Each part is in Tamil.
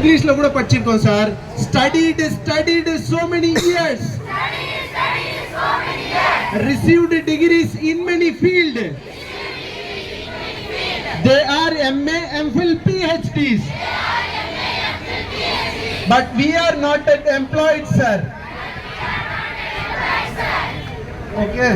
இங்கிலீஷ்ல கூட படிச்சிருக்கோம் sir. studied so many years, received degrees in many field. They are MA, MPhil, PhDs, but we are not yet employed, sir. Okay.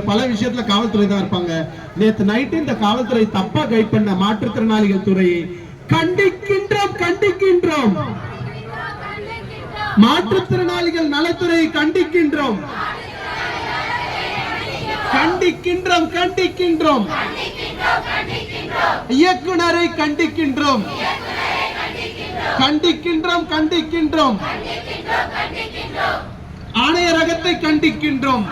பல விஷயத்துல காவல்துறை தான் இருப்பாங்க. நேத்து நைட்டு இந்த காவல்துறை தப்பா கைட் பண்ண மாற்றுத்திறனாளிகள் துறையை கண்டிக்கின்றோம். மாற்றுத்திறனாளிகள் நலத்துறையை கண்டிக்கின்றோம். இயக்குனரை கண்டிக்கின்றோம். ஆணையரகத்தை கண்டிக்கின்றோம்.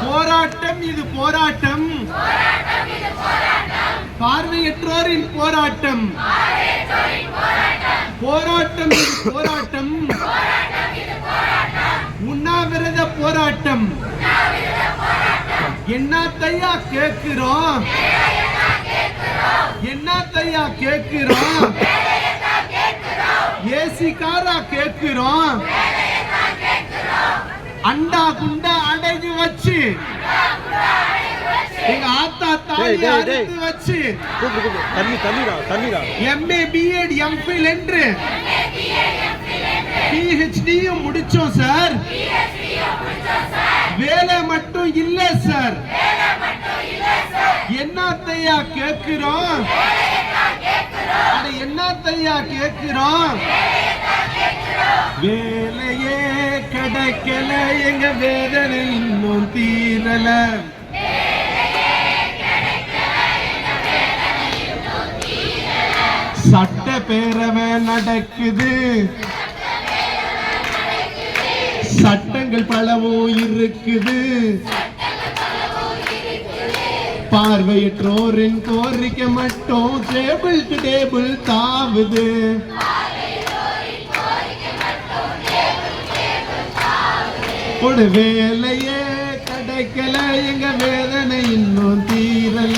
போராட்டம் இது போராட்டம். பார்வையற்றோரின் போராட்டம். போராட்டம் இது போராட்டம். உண்ணாவிரத போராட்டம். என்னத்தையா கேட்கிறோம்? ஏசிக்காரா கேட்கிறோம்? அண்டா குண்டா அடைஞ்சு வச்சு எங்க ஆத்தா தாலி அறுத்து வச்சு MA, BEd, MPhil என்று PhDயும் முடிச்சோம் சார். வேலை மட்டும் இல்ல சார். என்னத்தையா கேட்கிறோம்? வேலையே கிடைக்கல, எங்க வேதனை இன்னும் தீரல. சட்டப்பேரவை நடக்குது, சட்டங்கள் பலவும் இருக்குது. பார்வையற்றோரின் கோரிக்கை மட்டும் டேபிள் டு டேபிள் தாவுது. ஒரு வேலையே கிடைக்கல, எங்க வேதனை இன்னும் தீரல.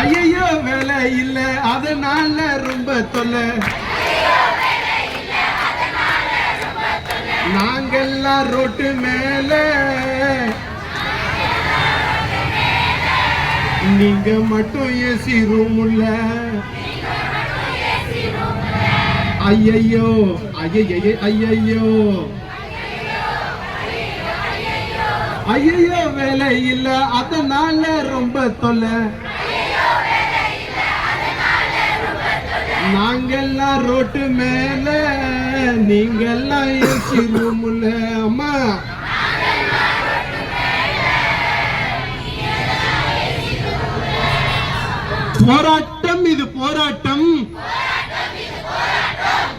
ஐயோ வேலை இல்ல, அதனால ரொம்ப தொல்லை. நாங்கெல்லாம் ரோட்டு மேல, நீங்க மட்டும் ஏசி ரூம் உள்ள. ஐயையோ வேலை இல்ல, அதனால ரொம்ப தொல்லை. நாங்கெல்லாம் ரோட்டு மேல, நீங்கெல்லாம் ஏசி ரூம்ல. அம்மா போராட்டம் இது போராட்டம்.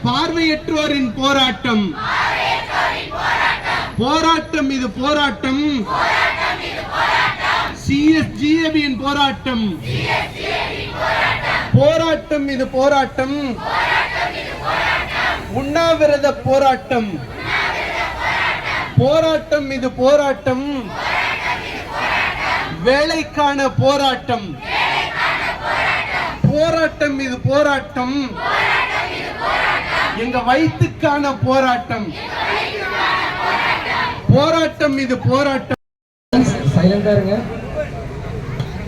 பார்வையற்றோரின் போராட்டம். போராட்டம் இது போராட்டம். CSGAவின் போராட்டம். போராட்டம் இது போராட்டம். உண்ணாவிரத போராட்டம். போராட்டம் இது போராட்டம். வேலைக்கான போராட்டம். போராட்டம் இது போராட்டம். எங்க வயிற்றுக்கான போராட்டம். போராட்டம் இது போராட்டம். சைலண்டா இருங்க.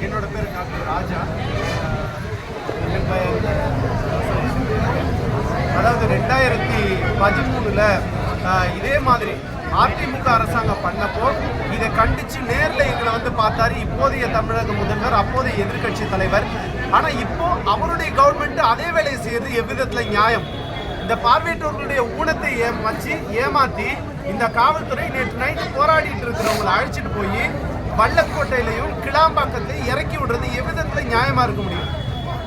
என்னோட பேர் டாக்டர் ராஜா. அதாவது 2013 இதே மாதிரி அதிமுக அரசாங்கம் பண்ணப்போ இதை கண்டிச்சு நேரில் எங்களை வந்து பார்த்தாரு இப்போதைய தமிழக முதல்வர், அப்போதைய எதிர்கட்சி தலைவர். ஆனா இப்போ அவருடைய கவர்மெண்ட் அதே வேலையை செய்யறது எவ்விதத்துல நியாயம்? இந்த பார்வையற்றவர்களுடைய ஊனத்தை ஏமாத்தி இந்த காவல்துறை நேற்று நைட்டு போராடிட்டு இருக்கிறவங்களை அழைச்சிட்டு போய் வல்லக்கோட்டையிலையும் கிளாம்பாக்கத்தையும் இறக்கி விடுறது எவ்விதத்துல நியாயமா இருக்க முடியும்?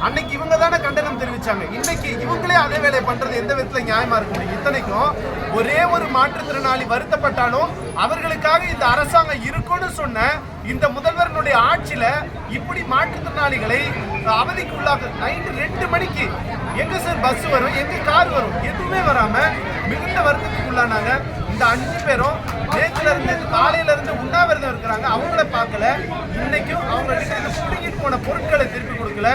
அன்னைக்கு இவங்க தானே கண்டனம் தெரிவிச்சாங்க. இன்னைக்கு இவங்களே அதே வேலையை பண்றது எந்த விதத்துல நியாயமா இருக்க முடியும்? இத்தனைக்கும் ஒரே ஒரு மாற்றுத்திறனாளி வருத்தப்பட்டாலும் அவர்களுக்காக இந்த அரசாங்கம் இருக்குன்னு சொன்ன இந்த முதல்வர்களுடைய ஆட்சியில இப்படி மாற்றுத்திறனாளிகளை அவதிக்கு உள்ளாக்க நைட்டு 2 மணிக்கு எங்க சார் பஸ் வரும், எங்க கார் வரும், எதுவுமே வராம மிகுந்த வருத்தத்துக்கு உள்ளானாங்க. இந்த 5 பேரும் நேற்றுல இருந்து காலையில இருந்து உண்ணாவிரதம் இருக்கிறாங்க. அவங்கள பார்க்கல. இன்னைக்கும் அவங்க கிட்ட பிடிக்கிட்டு போன பொருட்களை திருப்பி கொடுக்கல.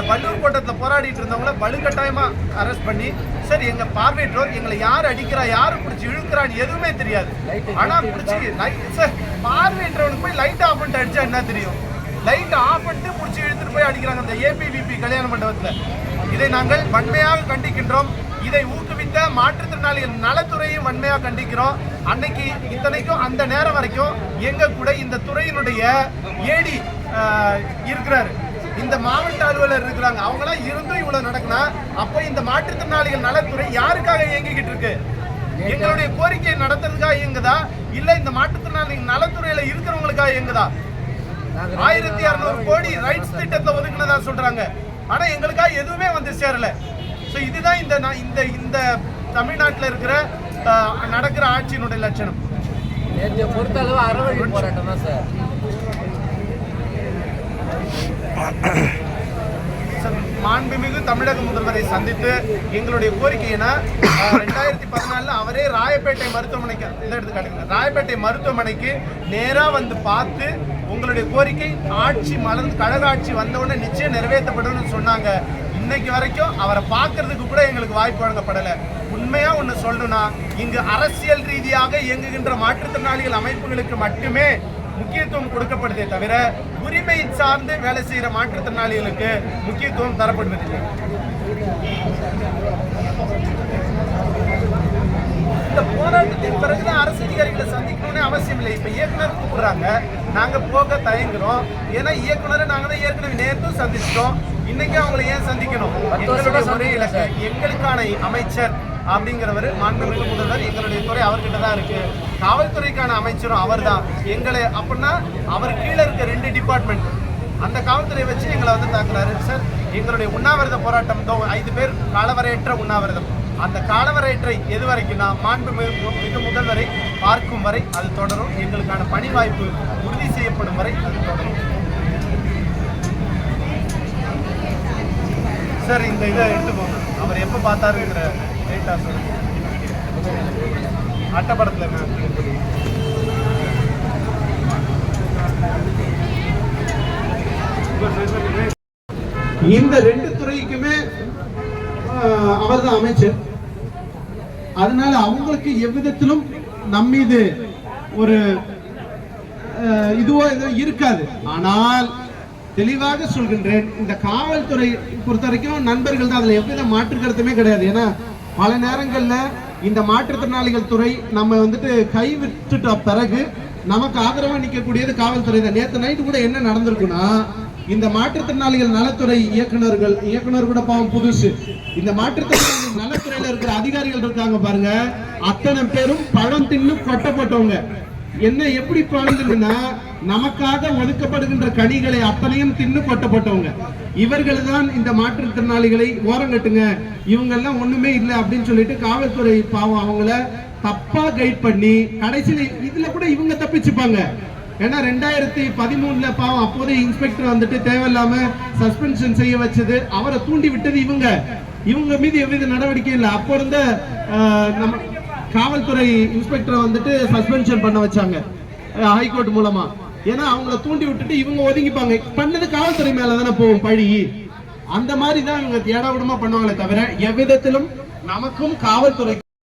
வள்ளூர் கோட்டத்தில் போராடிட்டு இருந்தவங்கள வலுக்கட்டாயமா அரெஸ்ட் பண்ணி, சார் எங்க பார்வையற்றோர் எங்களை யார் அடிக்கிறா, யாரு பிடிச்சி இழுக்கிறான்னு எதுவுமே தெரியாது. ஆனா பிடிச்சி சார் பார்வையற்றவனுக்கு போய் லைட் ஆஃப் பண்ணிட்டு அடிச்சா என்ன தெரியும்? லைட் ஆஃப் பண்ணிட்டு பிடிச்சி இழுத்துட்டு போய் அடிக்கிறாங்க அந்த ஏபிவிபி கல்யாண மண்டபத்தில். இதை நாங்கள் வன்மையாக கண்டிக்கின்றோம். இதை ஊக்குவித்த மாற்றுத்திறனாளிகள் நலத்துறையும் வன்மையாக கண்டிக்கிறோம். அன்னைக்கு இத்தனைக்கும் அந்த நேரம் வரைக்கும் எங்க கூட இந்த துறையினுடைய ஏடி இருக்கிறாரு, இந்த மாவட்ட அலுவலர் இருக்கிறாங்க. அவங்களாம் இருந்தும் இவ்வளவு நடக்குனா அப்போ இந்த மாற்றுத்திறனாளிகள் நலத்துறை யாருக்காக இயங்கிக்கிட்டு இருக்கு? எங்களுடைய கோரிக்கையை நடத்துறதுக்காக இயங்குதா, இல்ல இந்த மாற்றுத்திறனாளிகள் நலத்துறையில இருக்கிறவங்களுக்காக இயங்குதா? 1600 கோடி ரைட்ஸ் திட்டத்தை ஒதுக்குனதா சொல்றாங்க. ஆனா எங்களுக்காக எதுவுமே வந்து சேரல. இதுதான் இந்த தமிழ்நாட்டில் இருக்கிற நடக்கிற ஆட்சியினுடைய லட்சணம். பொறுத்தளவு அறவழி போராட்டம் தான் சார். மாண்புமிகு தமிழக முதல்வரை சந்தித்து எங்களுடைய கோரிக்கைனா 2014 அவரே ராயப்பேட்டை மருத்துவமனைக்கு ராயப்பேட்டை மருத்துவமனைக்கு நேரா வந்து பார்த்து உங்களுடைய கோரிக்கை ஆட்சி மலர்ந்து கழக ஆட்சி வந்தவுடனே நிச்சயம் நிறைவேற்றப்படும் சொன்னாங்க. இன்னைக்கு வரைக்கும் அவரை பார்க்கறதுக்கு கூட எங்களுக்கு வாய்ப்பு வழங்கப்படலை. உண்மையா ஒன்று சொல்லணும்னா இங்கு அரசியல் ரீதியாக இயங்குகின்ற மாற்றுத்திறனாளிகள் அமைப்புகளுக்கு மட்டுமே முக்கியத்துவம் கொடுக்கப்படுதே தவிர உரிமை சார்ந்து வேலை செய்கிற மாற்றுத்திறனாளிகளுக்கு முக்கியத்துவம் தரப்படுவதில்லை. இந்த போராட்டத்தின் பிறகுதான் அரசு அதிகாரிகளை சந்திக்கணும்னு அவசியம் இல்லை. இப்ப இயக்குனர் கூப்பிடுறாங்க, நாங்க போக தயங்குறோம். ஏன்னா இயக்குனரை நாங்க தான் ஏற்கனவே நேர்த்தும் சந்திச்சிட்டோம். இன்னைக்கு அவங்களை ஏன் சந்திக்கணும்? எங்களுக்கான அமைச்சர் அப்படிங்கிறவர் மாண்புமிகு முதல்வர், எங்களுடைய துறை அவர்கிட்ட தான் இருக்கு. காவல்துறைக்கான அமைச்சரும் அவர் தான். எங்களை அப்படின்னா அவர் கீழே இருக்க 2 டிபார்ட்மெண்ட் அந்த காவல்துறையை வச்சு எங்களை வந்து தாக்குறாரு. சார் எங்களுடைய உண்ணாவிரத போராட்டம் 5 பேர் காலவரையற்ற உண்ணாவிரதம். அந்த காலவரையற்றை எது வரைக்கும்னா மாண்புமிகு முதல்வரை பார்க்கும் வரை அது தொடரும். எங்களுக்கான பணி வாய்ப்பு உறுதி செய்யப்படும் வரை அது தொடரும். சார் இந்த இதை எடுத்துக்கோங்க. அவர் எப்போ பார்த்தாருங்கிற டேட்டா சார் அட்டப்படத்தில் இந்த 2 துறைக்குமே அவர் தான் அமைச்சர். அதனால அவங்களுக்கு எவ்விதத்திலும் நம்மீது ஒரு இதுவோ இருக்காது. ஆனால் தெளிவாக சொல்கின்றேன், இந்த காவல்துறை பொறுத்த வரைக்கும் நண்பர்கள் தான், அதுல எவ்வித மாற்று கருத்துமே கிடையாது. ஏன்னா பல நேரங்கள்ல இந்த மாற்றுத்திறனாளிகள் துறை நம்ம வந்துட்டு கைவிட்டுட்ட பிறகு நமக்கு ஆதரவா நிற்கக்கூடியது காவல்துறை தான். நேற்று நைட்டு கூட என்ன நடந்திருக்குன்னா, இந்த மாற்றுத்திறனாளிகள் நலத்துறை இயக்குனர் கூட பாவம் புதுசு, இந்த மாற்றுத்திறனாளிகள் நலத்துறையில இருக்கிற அதிகாரிகள் இருக்காங்க பாருங்க, அத்தனை பேரும் பழம் தின்னு கொட்டப்பட்டவங்க. என்ன எப்படி பழந்துன்னா, நமக்காக ஒதுக்கப்படுகின்ற கனிகளை அத்தனையும் தின்னு கொட்டப்பட்டவங்க. இவர்கள் தான் இந்த மாற்றுத்திறனாளிகளை ஓரங்கட்டுங்க, இவங்க எல்லாம் ஒண்ணுமே இல்லை அப்படின்னு சொல்லிட்டு காவல்துறை பாவம் அவங்கள தப்பா கைட் பண்ணி கடைசியில் இதுல கூட இவங்க தப்பிச்சுப்பாங்க. ஏன்னா 2013 பாவம் அப்போதே இன்ஸ்பெக்டர் வந்துட்டு தேவையில்லாம சஸ்பென்ஷன் செய்ய வச்சது, அவரை தூண்டி விட்டது இவங்க மீது எவ்வித நடவடிக்கை இல்லை. அப்போ இருந்த நம்ம காவல்துறை இன்ஸ்பெக்டரை வந்துட்டு சஸ்பென்ஷன் பண்ண வச்சாங்க ஹைகோர்ட் மூலமா. ஏன்னா அவங்கள தூண்டி விட்டுட்டு இவங்க ஒதுங்கிப்பாங்க. பண்ணது காவல்துறை மேலதானே போகும் பழி. அந்த மாதிரி தான் இவங்க ஏடாவிடமா பண்ணுவாங்களே தவிர எவ்விதத்திலும் நமக்கும் காவல்துறை